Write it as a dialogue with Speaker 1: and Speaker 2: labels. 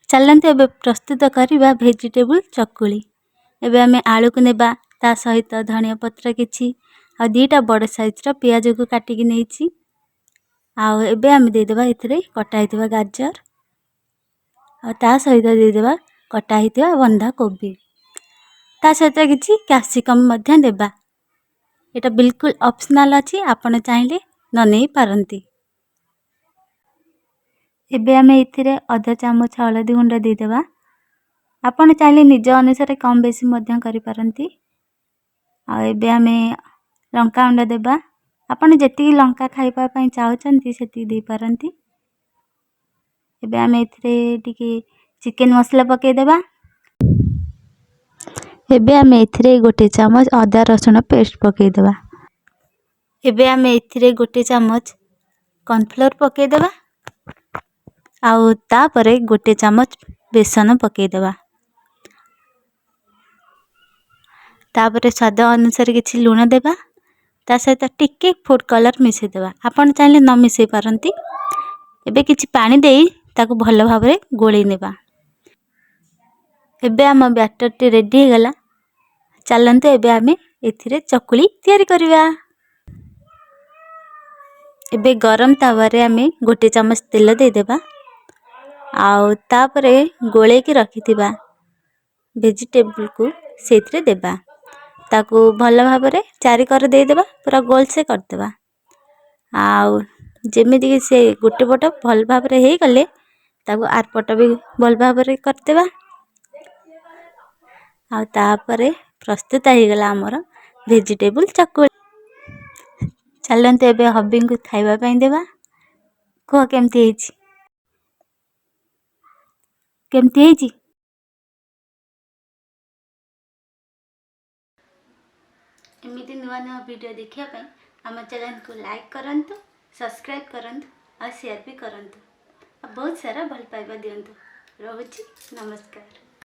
Speaker 1: चलते एबे प्रस्तुत करवा भेजिटेबल चकुली। एबे आमे आलू को नेबा ता सहित धनिया पत्र किछि आ दीटा बड़ साइज रो पियाज को काटिकी नेछि। आउ एबे आमे दे देबा इथरे कटा हितबा गाजर आ ता सहित दे देबा कटा हितबा बंधा कोबी। ता सहित किछि कैप्सिकम मध्य देबा। एटा बिल्कुल ऑप्शनल अछि, आपण चाहिले न नै पारंती। एबे आमे इथिरे आधा चामच हळदी गुंड दे देबा। आपण चाहिले निज अनुसार कम बेसी मध्य करि पारंती। आ एबे आमे लंका गुंड देबा। आपण जेतिकी लंका खाइबा पई चाहचंती सेति दे पारंती। एबे आमे इथिरे टिके चिकन मसाला पके देबा। एबे आमे इथिरे गोटे चामच अदा रसुण पेस्ट पके देबा। एबे आमे इथिरे गोटे चामच कॉर्नफ्लोर पके देबा। आउ ता परे गोटे चामच बेसन पके देबा। ता परे स्वाद अनुसार किछि लूण देबा। ता सहित टिके फूड कलर मिसे देबा। आपण चाहिले न मिसे पारंती। एबे किछि पानी देई ताको भलो भाबरे गोळी नेबा। एबे हम बैटर टी रेडी हे गला। चलंते एबे आमे एथिरे चकुली तयारी करबा। एबे गरम तावा रे आमे गोटे चामच तेल दे देबा। आउ ता परे गोळे की रखिथिबा वेजिटेबल को सेथरे देबा। ताको भलो भाबरे चारी कर दे देबा, पूरा गोल से कर देबा। आउ जेमिति कि से गोटे पट भल भाबरे हे गले ताको आर पट भी भल भाबरे कर देबा। आउ ता परे प्रस्तुत हे गला हमर वेजिटेबल चकुली। चलंते एबे हबिंग को खाइबा पई देबा। को केमती हेछि? केमती हेछि? एमिति नुआ नुआ वीडियो देखिया पई हम चैनल को लाइक करंतु, सब्सक्राइब करंतु और शेयर भी करंतु। बहुत सारा भल पाइबा दियंतु। रहउछि, नमस्कार।